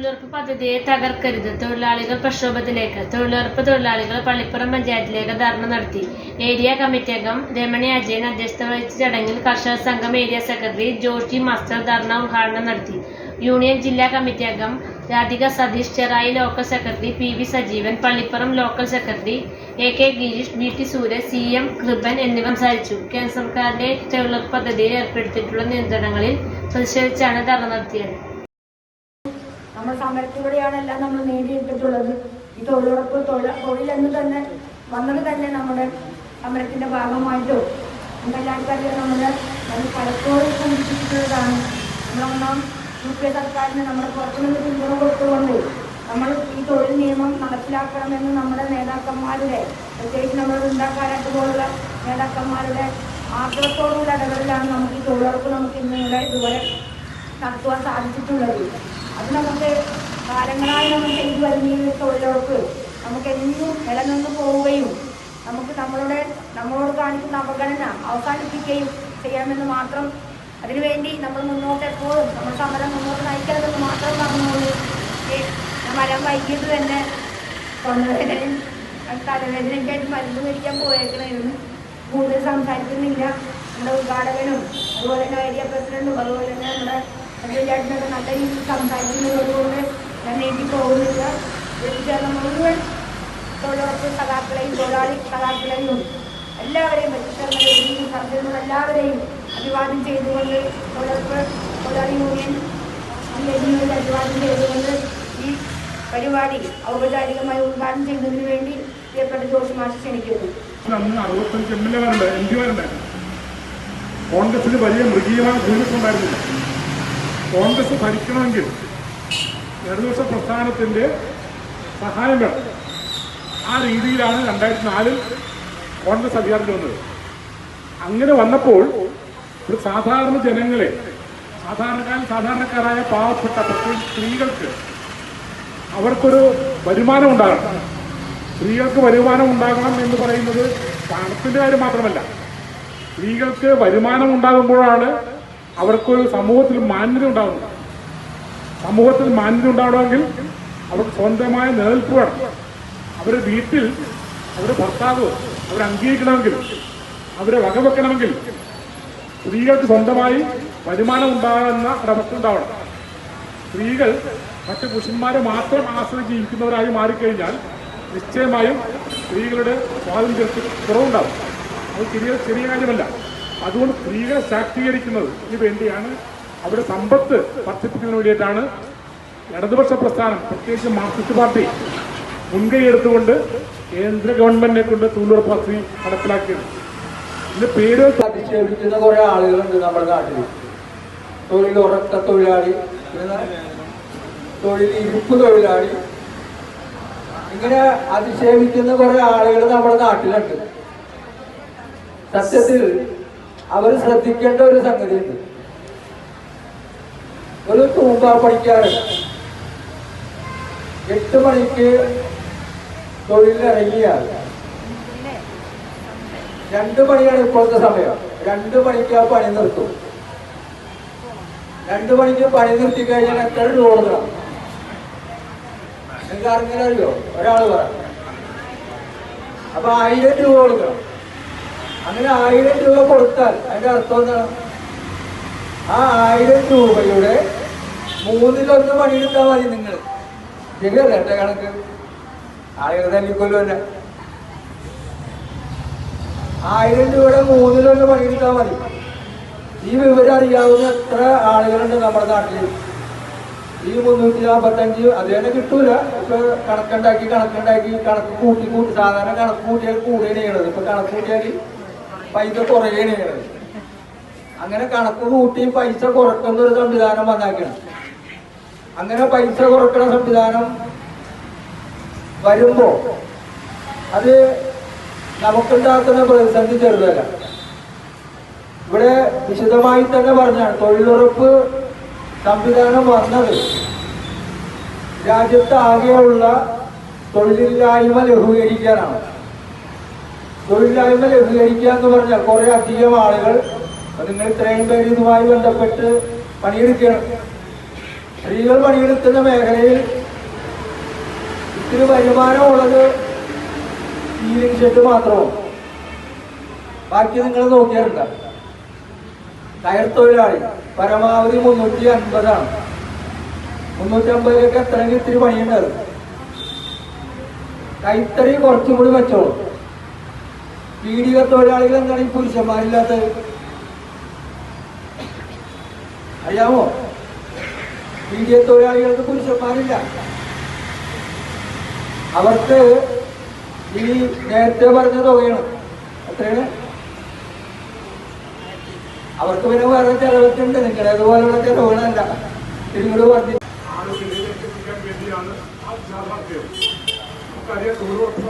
തൊഴിലുറപ്പ് പദ്ധതിയെ തകർക്കരുത്, തൊഴിലാളികൾ പ്രക്ഷോഭത്തിലേക്ക്. തൊഴിലാളികൾ പള്ളിപ്പുറം പഞ്ചായത്തിലേക്ക് ധർണ നടത്തി. ഏരിയ കമ്മിറ്റി അംഗം രമണി അജയൻ അധ്യക്ഷത വഹിച്ച ചടങ്ങിൽ കർഷക സംഘം area secretary Joshi master dharna ഉദ്ഘാടനം നടത്തി. യൂണിയൻ ജില്ലാ കമ്മിറ്റി അംഗം Radhika Satheesh, Cherai local secretary PV Sajeevan, Pallippuram local secretary AK Gireesh, BT Sooraj, CM Kripan എന്നിവർ സംസാരിച്ചു. കേന്ദ്ര സർക്കാരിന്റെ തൊഴിലുറപ്പ് പദ്ധതിയിൽ ഏർപ്പെടുത്തിയിട്ടുള്ള നിയന്ത്രണങ്ങളിൽ പ്രതിഷേധിച്ചാണ് ധർണ നടത്തിയത്. നമ്മൾ സമരത്തിലൂടെയാണ് എല്ലാം നമ്മൾ നേടിയെടുത്തിട്ടുള്ളത്. ഈ തൊഴിലുറപ്പ് തൊഴിലെന്ന് തന്നെ വന്നത് തന്നെ നമ്മുടെ സമരത്തിന്റെ ഭാഗമായിട്ടോ നമുക്കെല്ലാവർക്കും നമ്മുടെ പലപ്പോഴും സൂചിപ്പിച്ചിട്ടുള്ളതാണ്. നമ്മളൊന്നാം UP സർക്കാരിന് നമ്മുടെ പുറത്തുനിന്ന് പിന്തുണ കൊടുത്തുകൊണ്ട് നമ്മൾ ഈ തൊഴിൽ നിയമം നടപ്പിലാക്കണമെന്ന് നമ്മുടെ നേതാക്കന്മാരുടെ, പ്രത്യേകിച്ച് നമ്മുടെ വൃന്ദാക്കാരായിട്ട് പോലുള്ള നേതാക്കന്മാരുടെ ആഗ്രഹത്തോടുള്ള ഇടപെടലാണ് നമുക്ക് ഈ തൊഴിലുറപ്പ് നമുക്ക് ഇതുവരെ നടത്തുവാൻ സാധിച്ചിട്ടുള്ളത്. അത് നമുക്ക് കാലങ്ങളായി നമ്മൾ ചെയ്തു വരുന്ന തൊഴിലുറപ്പ് നമുക്ക് എന്നും നിലനിന്ന് പോവുകയും നമുക്ക് നമ്മളോട് കാണിക്കുന്ന അവഗണന അവസാനിപ്പിക്കുകയും ചെയ്യാമെന്ന് മാത്രം, അതിനുവേണ്ടി നമ്മൾ മുന്നോട്ട് എപ്പോഴും നമ്മൾ സമരം മുന്നോട്ട് നയിക്കരുതെന്ന് മാത്രം പറഞ്ഞുകൊണ്ട് ഞാൻ വരാൻ വൈകിയത് തന്നെ തൊണ്ടവേദനയും തലവേദനയ്ക്കായിട്ട് മരുന്ന് മേടിക്കാൻ പോയേക്കണമായിരുന്നു. കൂടുതൽ സംസാരിക്കുന്നില്ല. നമ്മുടെ ഉദ്ഘാടകനും അതുപോലെ തന്നെ ഏരിയ പ്രസിഡന്റും അതുപോലെ തന്നെ നമ്മുടെ ചേട്ടനൊക്കെ നല്ല രീതിയിൽ സംസാരിക്കുന്നതുകൊണ്ട് ഞാൻ നീട്ടി പോകുന്നില്ല. ചേർന്ന മുഴുവൻ തൊഴിലുറപ്പ് സഖാക്കളെയും തൊഴിലാളി സഖാക്കളെയും എല്ലാവരെയും സർക്കാരിനും എല്ലാവരെയും അഭിവാദ്യം ചെയ്തുകൊണ്ട് തൊഴിലാളി യൂണിയൻ അഭിവാദ്യം ചെയ്തുകൊണ്ട് ഈ പരിപാടി ഔപചാരികമായി ഉദ്ഘാടനം ചെയ്യുന്നതിന് വേണ്ടി പ്രിയപ്പെട്ട ജോഷി മാഷ് ക്ഷണിക്കുന്നു. 65 MLA കോൺഗ്രസിന് വലിയ മൃഗീയമായ ഭൂമിത്വം ഉണ്ടായിരുന്നില്ല. കോൺഗ്രസ് ഭരിക്കണമെങ്കിൽ ഇടതുപക്ഷ പ്രസ്ഥാനത്തിൻ്റെ സഹായം വേണം. ആ രീതിയിലാണ് 2004 കോൺഗ്രസ് അധികാരത്തിൽ വന്നത്. അങ്ങനെ വന്നപ്പോൾ ഒരു സാധാരണ ജനങ്ങളെ, സാധാരണക്കാരായ പാവപ്പെട്ട പ്രത്യേകിച്ച് സ്ത്രീകൾക്ക് അവർക്കൊരു വരുമാനം ഉണ്ടാകണം. സ്ത്രീകൾക്ക് വരുമാനം ഉണ്ടാകണം എന്ന് പറയുന്നത് പണത്തിൻ്റെ കാര്യം മാത്രമല്ല. സ്ത്രീകൾക്ക് വരുമാനം ഉണ്ടാകുമ്പോഴാണ് അവർക്കൊരു സമൂഹത്തിൽ മാന്യത ഉണ്ടാകുന്നത്. സമൂഹത്തിൽ മാന്യത ഉണ്ടാവണമെങ്കിൽ അവർക്ക് സ്വന്തമായ നിലനിൽപ്പ് വേണം. അവരുടെ വീട്ടിൽ അവരുടെ ഭർത്താവ് അവരെ അംഗീകരിക്കണമെങ്കിൽ, അവരെ വകവെക്കണമെങ്കിൽ സ്ത്രീകൾക്ക് സ്വന്തമായി വരുമാനം ഉണ്ടാകുന്ന ഒരവസ്ഥ ഉണ്ടാവണം. സ്ത്രീകൾ മറ്റു പുരുഷന്മാരെ മാത്രം ആശ്രയിച്ച് ജീവിക്കുന്നവരായി മാറിക്കഴിഞ്ഞാൽ നിശ്ചയമായും സ്ത്രീകളുടെ സ്വാതന്ത്ര്യത്തിൽ കുറവുണ്ടാകും. അത് ചെറിയ കാര്യമല്ല. അതുകൊണ്ട് സ്ത്രീകളെ ശാക്തീകരിക്കുന്നതിന് വേണ്ടിയാണ്, അവരുടെ സമ്പത്ത് വർദ്ധിപ്പിക്കുന്നതിന് വേണ്ടിയിട്ടാണ് ഇടതുപക്ഷ പ്രസ്ഥാനം, പ്രത്യേകിച്ച് മാർക്സിസ്റ്റ് പാർട്ടി മുൻകൈ എടുത്തുകൊണ്ട് കേന്ദ്ര ഗവൺമെന്റിനെ കൊണ്ട് തൊഴിലുറപ്പ് പദ്ധതി നടപ്പിലാക്കിയത്. ഇതിന്റെ പേര് അധിക്ഷേപിക്കുന്ന കുറെ ആളുകളുണ്ട് നമ്മുടെ നാട്ടിൽ. തൊഴിലുറക്ക തൊഴിലാളി, തൊഴിലിരുപ്പ് തൊഴിലാളി, ഇങ്ങനെ അധിക്ഷേപിക്കുന്ന കുറെ ആളുകൾ നമ്മുടെ നാട്ടിലുണ്ട്. സത്യത്തിൽ അവർ ശ്രദ്ധിക്കേണ്ട ഒരു സംഗതിയുണ്ട്. ഒരു തൂമ്പാ പണിക്കാരൻ 8 മണിക്ക് തൊഴിലിറങ്ങിയാൽ 2 മണിയാണ് ഇപ്പോഴത്തെ സമയം. 2 മണിക്ക് ആ പണി നിർത്തും. 2 മണിക്ക് പണി നിർത്തി കഴിഞ്ഞാൽ എത്ര രൂപ കൊടുക്കണം? നിങ്ങൾക്ക് ആർക്കെങ്കിലും അറിയോ? ഒരാൾ പറ. അപ്പൊ 1000 രൂപ കൊടുക്കണം. അങ്ങനെ 1000 രൂപ കൊടുത്താൽ അതിന്റെ അർത്ഥം എന്താണ്? ആ 1000 രൂപയുടെ 1/3 പണിയെടുത്താൽ മതി. നിങ്ങൾ ശരിയല്ല എന്റെ കണക്ക്? ആളുകൾ തല്ലിക്കൊല്ലോ തന്നെ. 1000 രൂപയുടെ 1/3 പണിയെടുത്താൽ മതി. ഈ വിവരം അറിയാവുന്ന എത്ര ആളുകളുണ്ട് നമ്മുടെ നാട്ടിൽ? ഈ 345 അത് തന്നെ കിട്ടൂല. ഇപ്പൊ കണക്ക് കൂട്ടി സാധാരണ കണക്ക് കൂട്ടിയാൽ കൂടുകയാണ് ചെയ്യണത്. ഇപ്പൊ കണക്ക് കൂട്ടിയാൽ പൈസ കുറയുകയാണ് ചെയ്യണത്. അങ്ങനെ കണക്ക് കൂട്ടി പൈസ കുറക്കുന്ന ഒരു സംവിധാനം വന്നാക്കണം. അങ്ങനെ പൈസ കുറക്കുന്ന സംവിധാനം വരുമ്പോ അത് നമുക്കുണ്ടാക്കുന്ന പ്രതിസന്ധി ചെറുതല്ല. ഇവിടെ വിശദമായി തന്നെ പറഞ്ഞാണ്, തൊഴിലുറപ്പ് സംവിധാനം വന്നത് രാജ്യത്ത് ആകെയുള്ള തൊഴിലില്ലായ്മ ലഘൂകരിക്കാനാണ്. തൊഴിലില്ലായ്മ ലഘൂകരിക്കുക എന്ന് പറഞ്ഞാൽ കുറെ അധികം ആളുകൾ, നിങ്ങൾ ഇത്രയും പേര് ഇതുമായി ബന്ധപ്പെട്ട് പണിയെടുക്കണം. സ്ത്രീകൾ പണിയെടുക്കുന്ന മേഖലയിൽ ഇത്തിരി വരുമാനമുള്ളത് സീലിംഗ് ഷെഡ് മാത്രമോ? ബാക്കി നിങ്ങൾ നോക്കിയാലുണ്ട. കയർ തൊഴിലാളി പരമാവധി 350 350 എത്രയെങ്കിൽ ഇത്തിരി പണിയുണ്ടാവും. കൈത്തറി കുറച്ചും കൂടി വെച്ചോളൂ. പീഡിക തൊഴിലാളികൾ എന്താണ് ഈ പുരുഷന്മാരില്ലാത്തത് അറിയാമോ? പീഡിക തൊഴിലാളികൾക്ക് പുരുഷന്മാരില്ല. അവർക്ക് ഈ നേരത്തെ പറഞ്ഞ തുകയാണ്. എത്രയാണ്? അവർക്ക് പിന്നെ വേറെ ചെലവൊക്കെ ഉണ്ട്. നിങ്ങളേതുപോലുള്ള ചെലവുകളല്ല. നിങ്ങളോട് പറഞ്ഞു ആരോഗ്യം വേണ്ടിയാണ് ആ യാഥാർത്ഥ്യം. നമുക്കറിയാം തൊഴിലുറപ്പ്